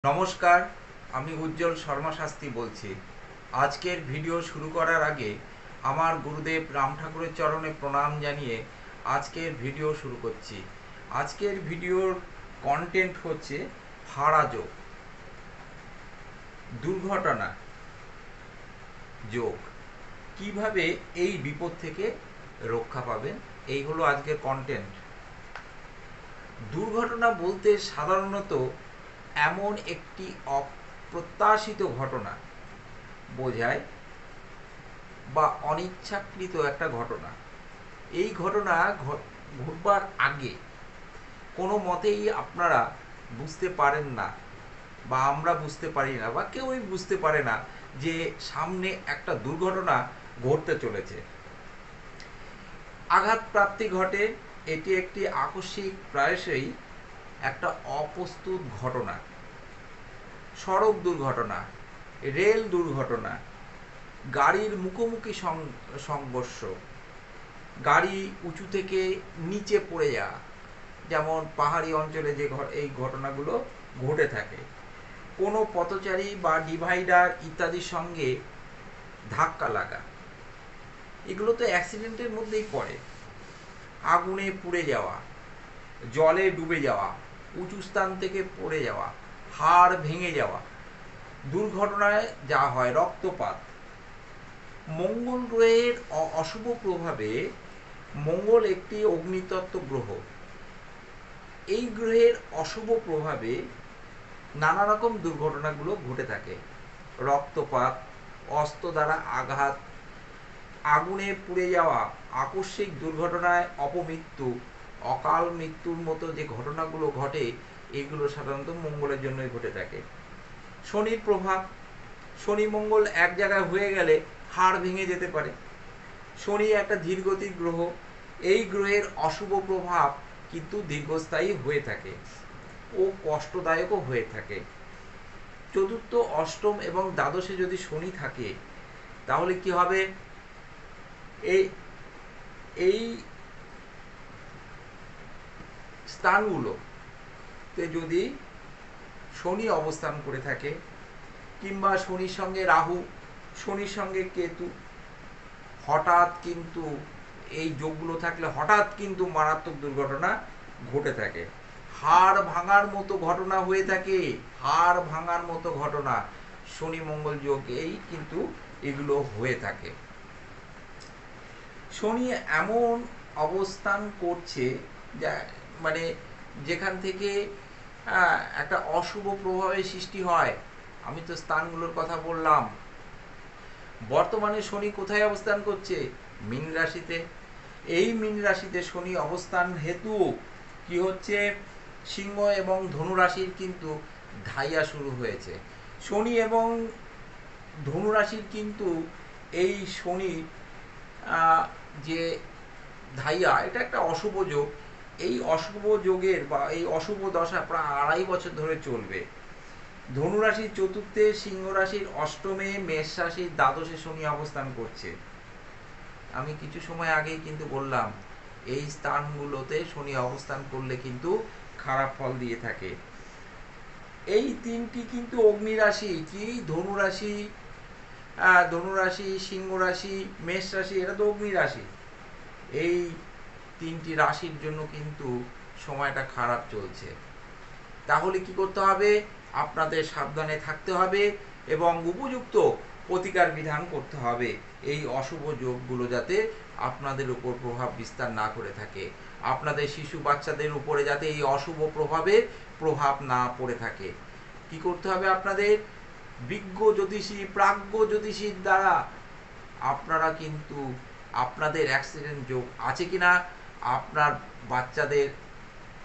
নমস্কার, আমি উজ্জ্বল শর্মা শাস্ত্রী বলছি। আজকের ভিডিও শুরু করার আগে আমার গুরুদেব রাম ঠাকুরের চরণে প্রণাম জানিয়ে আজকের ভিডিও শুরু করছি। আজকের ভিডিওর কন্টেন্ট হচ্ছে ফাড়া যোগ, দুর্ঘটনা যোগ, কিভাবে এই বিপদ থেকে রক্ষা পাবেন, এই হলো আজকের কন্টেন্ট। দুর্ঘটনা বলতে সাধারণত এমন একটি অপ্রত্যাশিত ঘটনা বোঝায় বা অনিচ্ছাকৃত একটা ঘটনা। এই ঘটনা ঘটবার আগে কোনো মতেই আপনারা বুঝতে পারেন না বা আমরা বুঝতে পারি না বা কেউই বুঝতে পারে না যে সামনে একটা দুর্ঘটনা ঘটতে চলেছে। আঘাতপ্রাপ্তি ঘটে, এটি একটি আকস্মিক, প্রায়শই একটা অপ্রস্তুত ঘটনা। সড়ক দুর্ঘটনা, রেল দুর্ঘটনা, গাড়ির মুখোমুখি সংঘর্ষ, গাড়ি উঁচু থেকে নিচে পড়ে যাওয়া, যেমন পাহাড়ি অঞ্চলে যে এই ঘটনাগুলো ঘটে থাকে। কোনো পথচারী বা ডিভাইডার ইত্যাদির সঙ্গে ধাক্কা লাগা, এগুলো তো অ্যাক্সিডেন্টের মধ্যেই পড়ে। আগুনে পুড়ে যাওয়া, জলে ডুবে যাওয়া, উঁচু স্থান থেকে পড়ে যাওয়া, হাড় ভেঙে যাওয়া, দুর্ঘটনায় যা হয় রক্তপাত। মঙ্গল গ্রহের অশুভ প্রভাবে, মঙ্গল একটি অগ্নিতত্ত্ব গ্রহ, এই গ্রহের অশুভ প্রভাবে নানা রকম দুর্ঘটনাগুলো ঘটে থাকে। রক্তপাত, অস্ত্র দ্বারা আঘাত, আগুনে পুড়ে যাওয়া, আকস্মিক দুর্ঘটনায় অপমৃত্যু, অকাল মৃত্যুর মতো যে ঘটনাগুলো ঘটে, এগুলো সাধারণত মঙ্গলের জন্যই ঘটে থাকে। শনির প্রভাব, শনি মঙ্গল এক জায়গায় হয়ে গেলে হাড় ভেঙে যেতে পারে। শনি একটা ধীরগতির গ্রহ, এই গ্রহের অশুভ প্রভাব কিন্তু দীর্ঘস্থায়ী হয়ে থাকে ও কষ্টদায়কও হয়ে থাকে। চতুর্থ, অষ্টম এবং দ্বাদশে যদি শনি থাকে, তাহলে কি হবে? এই এই স্থানগুলোতে যদি শনি অবস্থান করে থাকে, কিংবা শনির সঙ্গে রাহু, শনির সঙ্গে কেতু, হঠাৎ কিন্তু এই যোগগুলো থাকলে হঠাৎ কিন্তু মারাত্মক দুর্ঘটনা ঘটে থাকে। হাড় ভাঙার মতো ঘটনা হয়ে থাকে, হাড় ভাঙার মতো ঘটনা শনি মঙ্গল যোগেই কিন্তু এগুলো হয়ে থাকে। শনি এমন অবস্থান করছে যা মানে যেখান থেকে একটা অশুভ প্রভাবের সৃষ্টি হয়। আমি তো স্থানগুলোর কথা বললাম। বর্তমানে শনি কোথায় অবস্থান করছে? মীন রাশিতে। এই মীন রাশিতে শনি অবস্থান হেতু কি হচ্ছে? সিংহ এবং ধনু রাশির কিন্তু ধাইয়া শুরু হয়েছে। শনি এবং ধনু রাশির কিন্তু এই শনি যে ধাইয়া, এটা একটা অশুভ যোগ। এই অশুভ যোগের বা এই অশুভ দশা প্রায় 2.5 বছর ধরে চলবে। ধনু রাশির চতুর্থে, সিংহ রাশির অষ্টমে, মেষ রাশির দ্বাদশে শনি অবস্থান করছে। আমি কিছু সময় আগেই কিন্তু বললাম এই স্থানগুলোতে শনি অবস্থান করলে কিন্তু খারাপ ফল দিয়ে থাকে। এই তিনটি কিন্তু অগ্নি রাশি, কি ধনু রাশি, সিংহ রাশি, মেষ রাশি, এটা তো অগ্নি রাশি। এই তিনটি রাশির জন্য কিন্তু সময়টা খারাপ চলছে। তাহলে কি করতে হবে? আপনাদের সাবধানে থাকতে হবে এবং উপযুক্ত প্রতিকার বিধান করতে হবে, এই অশুভ যোগগুলো যাতে আপনাদের উপর প্রভাব বিস্তার না করে থাকে, আপনাদের শিশু বাচ্চাদের উপরে যাতে এই অশুভ প্রভাব না পড়ে থাকে। কি করতে হবে আপনাদের? বিজ্ঞ জ্যোতিষী, প্রাজ্ঞ জ্যোতিষীর দ্বারা আপনারা কিন্তু আপনাদের অ্যাক্সিডেন্ট যোগ আছে কিনা, আপনার বাচ্চাদের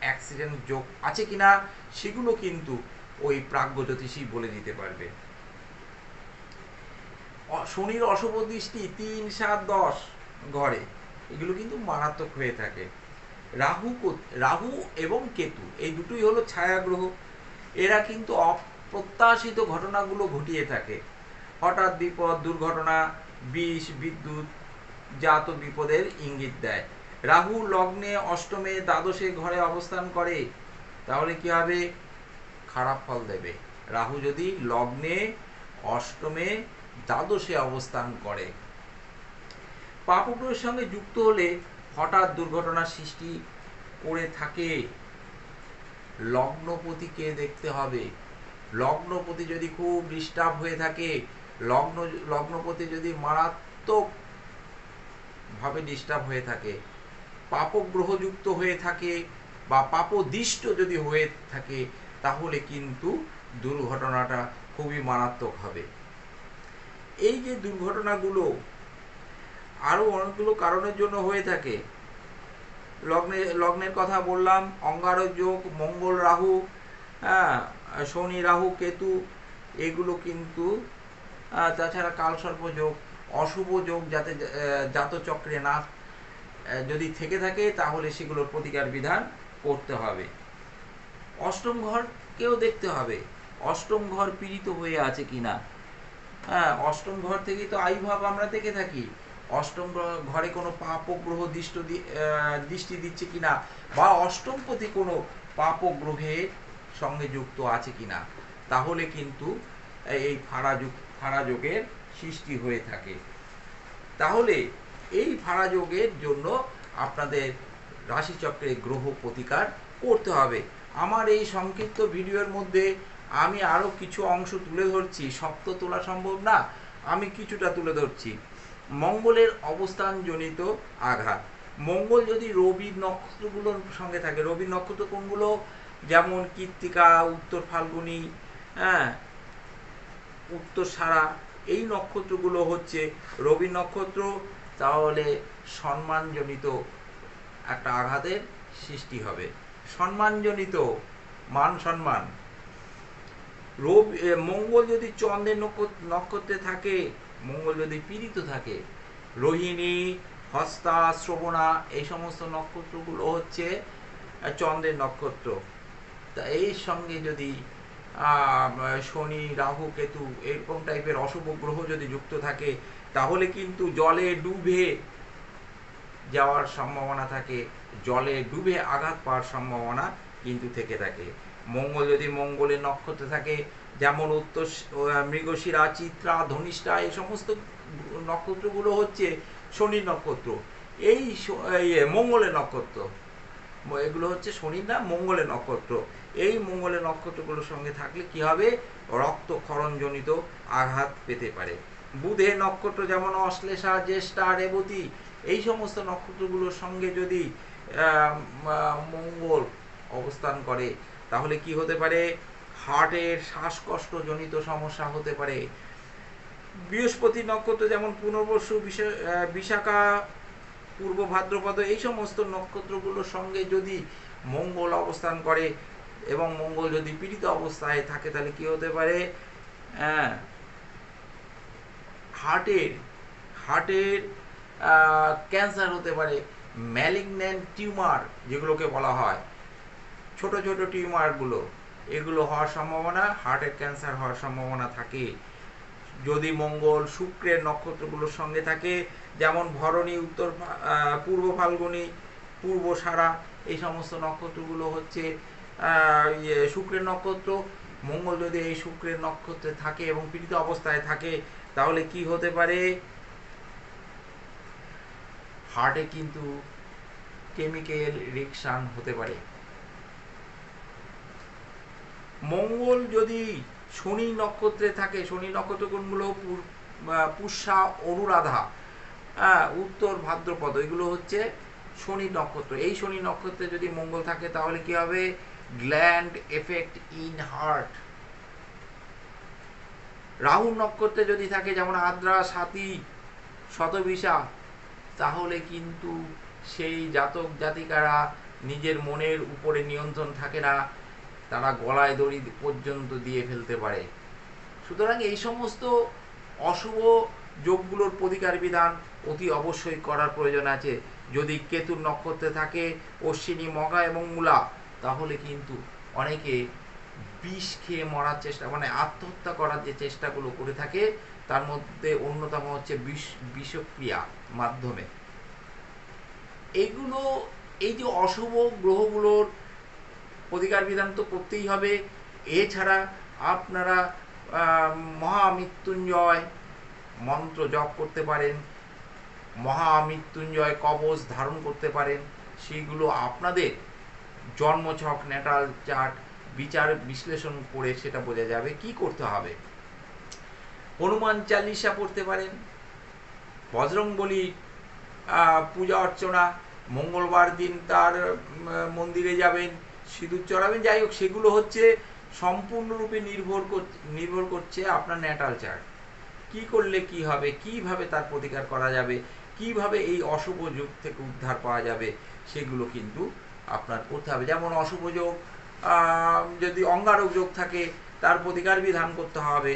অ্যাক্সিডেন্ট যোগ আছে কিনা, সেগুলো কিন্তু ওই প্রাজ্ঞ জ্যোতিষী বলে দিতে পারবে। শনির অশুভ দৃষ্টি 3, 7, 10 ঘরে, এগুলো কিন্তু মারাত্মক হয়ে থাকে। রাহু এবং কেতু, এই দুটোই হলো ছায়া গ্রহ। এরা কিন্তু অপ্রত্যাশিত ঘটনাগুলো ঘটিয়ে থাকে। হঠাৎ বিপদ, দুর্ঘটনা, বিষ, বিদ্যুৎ জাত বিপদের ইঙ্গিত দেয়। রাহু লগ্নে, অষ্টমে, দ্বাদশে ঘরে অবস্থান করে, তাহলে কি হবে? খারাপ ফল দেবে। রাহু যদি লগ্নে, অষ্টমে, দ্বাদশে অবস্থান করে। পাপগ্রহের সঙ্গে যুক্ত হলে হঠাৎ দুর্ঘটনার সৃষ্টি করে থাকে। লগ্নপতিকে দেখতে হবে। লগ্নপতি যদি খুব ডিস্টার্ব হয়ে থাকে, লগ্নপতি যদি মারাত্মক ভাবে ডিস্টার্ব হয়ে থাকে, পাপগ্রহযুক্ত হয়ে থাকে বা পাপদিষ্ট যদি হয়ে থাকে, তাহলে কিন্তু দুর্ঘটনাটা খুবই মারাত্মক হবে। এই যে দুর্ঘটনাগুলো আরো অনেকগুলো কারণের জন্য হয়ে থাকে। লগ্নের কথা বললাম, অঙ্গারক যোগ, মঙ্গল রাহু, হ্যাঁ, শনি রাহু কেতু, এগুলো কিন্তু, তাছাড়া কালসর্প যোগ, অশুভ যোগ যাতে জাতচক্রে না যদি থেকে থাকে, তাহলে সেগুলোর প্রতিকার বিধান করতে হবে। অষ্টম ঘরকেও দেখতে হবে, অষ্টম ঘর পীড়িত হয়ে আছে কিনা। হ্যাঁ, অষ্টম ঘর থেকেই তো আয়ুভাব আমরা দেখে থাকি। অষ্টম ঘরে কোনো পাপগ্রহ দৃষ্টি দিচ্ছে কিনা, বা অষ্টমপতি কোনো পাপগ্রহের সঙ্গে যুক্ত আছে কিনা, তাহলে কিন্তু এই ফাড়া যোগের সৃষ্টি হয়ে থাকে। তাহলে এই ফাড়া যোগের জন্য আপনাদের রাশিচক্রে গ্রহ প্রতিকার করতে হবে। আমার এই সংক্ষিপ্ত ভিডিওর মধ্যে আমি আরও কিছু অংশ তুলে ধরছি, সব তো তোলা সম্ভব না, আমি কিছুটা তুলে ধরছি। মঙ্গলের অবস্থানজনিত আঘাত। মঙ্গল যদি রবির নক্ষত্রগুলোর সঙ্গে থাকে, রবির নক্ষত্র কোনগুলো, যেমন কৃত্তিকা, উত্তর ফাল্গুনী, হ্যাঁ, উত্তরসারা, এই নক্ষত্রগুলো হচ্ছে রবি নক্ষত্র, তাহলে সম্মানজনিত একটা আঘাতের সৃষ্টি হবে। সম্মানজনিত, মান সম্মান। মঙ্গল যদি চন্দ্রের নক্ষত্রে থাকে, মঙ্গল যদি পীড়িত থাকে, রোহিণী, হস্তা, শ্রবণা, এই সমস্ত নক্ষত্রগুলো হচ্ছে চন্দ্রের নক্ষত্র। তা এর সঙ্গে যদি শনি, রাহু, কেতু এরকম টাইপের অশুভ গ্রহ যদি যুক্ত থাকে, তাহলে কিন্তু জলে ডুবে যাওয়ার সম্ভাবনা থাকে, জলে ডুবে আঘাত পাওয়ার সম্ভাবনা কিন্তু থেকে থাকে। মঙ্গল যদি মঙ্গলের নক্ষত্রে থাকে, যেমন উত্তর মৃগশিরা, চিত্রা, ধনিষ্ঠা, এই সমস্ত নক্ষত্রগুলো হচ্ছে শনির নক্ষত্র, এই মঙ্গলের নক্ষত্র, এগুলো হচ্ছে শনির না মঙ্গলের নক্ষত্র। এই মঙ্গলের নক্ষত্রগুলোর সঙ্গে থাকলে কি হবে, রক্তক্ষরণজনিত আঘাত পেতে পারে। বুধের নক্ষত্র যেমন অশ্লেষা, জ্যেষ্ঠা, রেবতী, এই সমস্ত নক্ষত্রগুলোর সঙ্গে যদি মঙ্গল অবস্থান করে, তাহলে কি হতে পারে, হার্টের শ্বাসকষ্টজনিত সমস্যা হতে পারে। বৃহস্পতি নক্ষত্র যেমন পুনর্বসু, বিশাখা, পূর্ব ভাদ্রপদ, এই সমস্ত নক্ষত্রগুলোর সঙ্গে যদি মঙ্গল অবস্থান করে এবং মঙ্গল যদি পীড়িত অবস্থায় থাকে, তাহলে কি হতে পারে, হার্টের ক্যান্সার হতে পারে। ম্যালিগন্যান্ট টিউমার যেগুলোকে বলা হয়, ছোট ছোট টিউমারগুলো, এগুলো হওয়ার সম্ভাবনা, হার্টের ক্যান্সার হওয়ার সম্ভাবনা থাকে যদি মঙ্গল শুক্রের নক্ষত্রগুলোর সঙ্গে থাকে, যেমন ভরণী, পূর্ব ফাল্গুনী, পূর্বসারা, এই সমস্ত নক্ষত্রগুলো হচ্ছে শুক্রের নক্ষত্র। মঙ্গল যদি এই শুক্রের নক্ষত্রে থাকে এবং পীড়িত অবস্থায় থাকে, তাহলে কি হতে পারে, হার্টে কিন্তু কেমিক্যাল রিঅ্যাকশন হতে পারে। মঙ্গল যদি শনি নক্ষত্রে থাকে, শনি নক্ষত্র কোনগুলো, পুষ্যা, অনুরাধা, উত্তর ভাদ্রপদ, এগুলো হচ্ছে শনি নক্ষত্র। এই শনি নক্ষত্রে যদি মঙ্গল থাকে, তাহলে কি হবে, gland effect in heart. Rahu নক্ষত্রে যদি থাকে, যেমন আদ্রা, সাথী, শতবিশা, তাহলে কিন্তু সেই জাতক জাতিকারা নিজের মনের উপরে নিয়ন্ত্রণ থাকে না, তারা গলায় দড়ি পর্যন্ত দিয়ে ফেলতে পারে। সুতরাং এই সমস্ত অশুভ যোগগুলোর প্রতিকার বিধান অতি অবশ্যই করার প্রয়োজন আছে। যদি কেতুর নক্ষত্রে থাকে অশ্বিনী, মঘা এবং মূলা, তাহলে কিন্তু অনেকে বিষ খেয়ে মরার চেষ্টা, মানে আত্মহত্যা করার যে চেষ্টাগুলো করে থাকে, তার মধ্যে অন্যতম হচ্ছে বিষক্রিয়া মাধ্যমে। এইগুলো, এই যে অশুভ গ্রহগুলোর প্রতিকার বিধান তো করতেই হবে। এছাড়া আপনারা মহামৃত্যুঞ্জয় মন্ত্র জপ করতে পারেন, মহামৃত্যুঞ্জয় কবচ ধারণ করতে পারেন। সেইগুলো আপনাদের জন্মছক ন্যাটাল চার্ট বিচার বিশ্লেষণ করে সেটা বোঝা যাবে কি করতে হবে। হনুমান চালিসা পড়তে পারেন, বজরংবলী পূজা অর্চনা, মঙ্গলবার দিন তার মন্দিরে যাবেন, সিঁদুর চড়াবেন। যাই হোক, সেগুলো হচ্ছে সম্পূর্ণরূপে নির্ভর করছে আপনার ন্যাটাল চার্ট। কি করলে কি হবে, কিভাবে তার প্রতিকার করা যাবে, কিভাবে এই অশুভ যোগ থেকে উদ্ধার পাওয়া যাবে, সেগুলো কিন্তু আপনার করতে হবে। যেমন অশুভ যোগ, যদি অঙ্গারক যোগ থাকে তার প্রতিকার বিধান করতে হবে।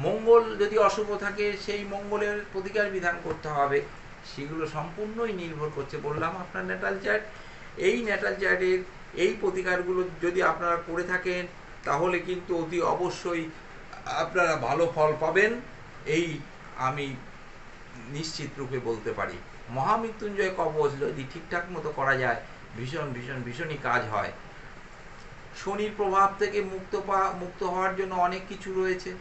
মঙ্গল যদি অশুভ থাকে সেই মঙ্গলের প্রতিকার বিধান করতে হবে। সেগুলো সম্পূর্ণই নির্ভর করছে, বললাম, আপনার ন্যাটাল চার্ট। এই ন্যাটাল চার্টের এই প্রতিকারগুলো যদি আপনারা করে থাকেন তাহলে কিন্তু অতি অবশ্যই আপনারা ভালো ফল পাবেন, এই আমি নিশ্চিত রূপে বলতে পারি। মহামৃত্যুঞ্জয় কবচ যদি ঠিকঠাক মতো করা যায় ভীষণই কাজ হয়। শনির প্রভাব থেকে মুক্ত হওয়ার জন্য অনেক কিছু রয়েছে।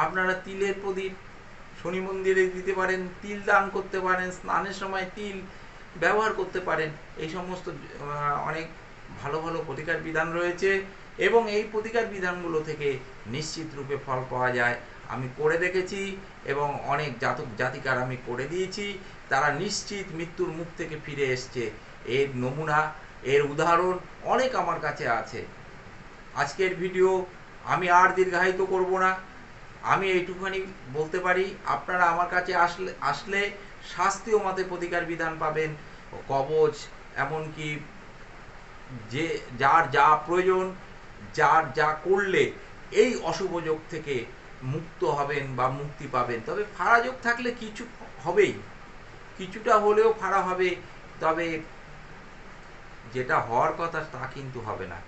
আপনারা তিলের প্রদীপ শনি মন্দিরে দিতে পারেন, তিল দান করতে পারেন, স্নানের সময় তিল ব্যবহার করতে পারেন। এই সমস্ত অনেক ভালো ভালো প্রতিকার বিধান রয়েছে এবং এই প্রতিকার বিধানগুলো থেকে নিশ্চিত রূপে ফল পাওয়া যায়। আমি করে দেখেছি এবং অনেক জাতক জাতিকার আমি করে দিয়েছি, তারা নিশ্চিত মৃত্যুর মুখ থেকে ফিরে এসছে। এর নমুনা, এর উদাহরণ অনেক আমার কাছে আছে। আজকের ভিডিও আমি আর দীর্ঘায়িত করব না। আমি এইটুখানি বলতে পারি, আপনারা আমার কাছে আসলে শাস্ত্রীয় মতে প্রতিকার বিধান পাবেন, কবচ, এমনকি যে যার যা প্রয়োজন, যার যা করলে এই অশুভ যোগ থেকে মুক্ত হবেন বা মুক্তি পাবেন। তবে ফাড়া যোগ থাকলে কিছু হবেই, কিছুটা হলেও ফাড়া হবে, তবে যেটা হওয়ার কথা তা কিন্তু হবে না।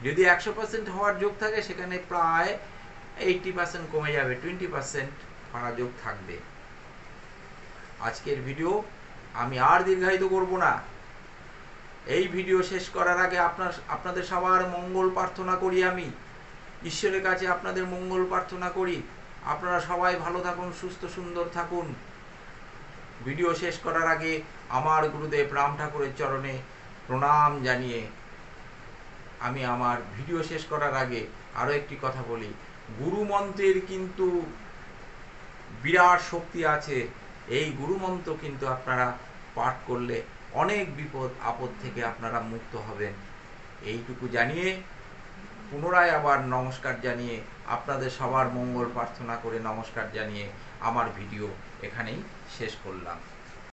যদি 100% হওয়ার যোগ থাকে সেখানে প্রায় 80% কমে যাবে, 20% ফাড়া যোগ থাকবে। আজকের ভিডিও আমি আর দীর্ঘায়িত করব না। এই ভিডিও শেষ করার আগে আপনাদের সবার মঙ্গল প্রার্থনা করি। আমি ঈশ্বরের কাছে আপনাদের মঙ্গল প্রার্থনা করি, আপনারা সবাই ভালো থাকুন, সুস্থ সুন্দর থাকুন। ভিডিও শেষ করার আগে আমার গুরুদেব রাম ঠাকুরের চরণে প্রণাম জানিয়ে আমি আমার ভিডিও শেষ করার আগে আরও একটি কথা বলি। গুরু মন্ত্রের কিন্তু বিরাট শক্তি আছে। এই গুরু মন্ত্র কিন্তু আপনারা পাঠ করলে অনেক বিপদ আপদ থেকে আপনারা মুক্ত হবেন। এইটুকু জানিয়ে পুনরায় আবার নমস্কার জানিয়ে, আপনাদের সবার মঙ্গল প্রার্থনা করে নমস্কার জানিয়ে আমার ভিডিও এখানেই শেষ করলাম।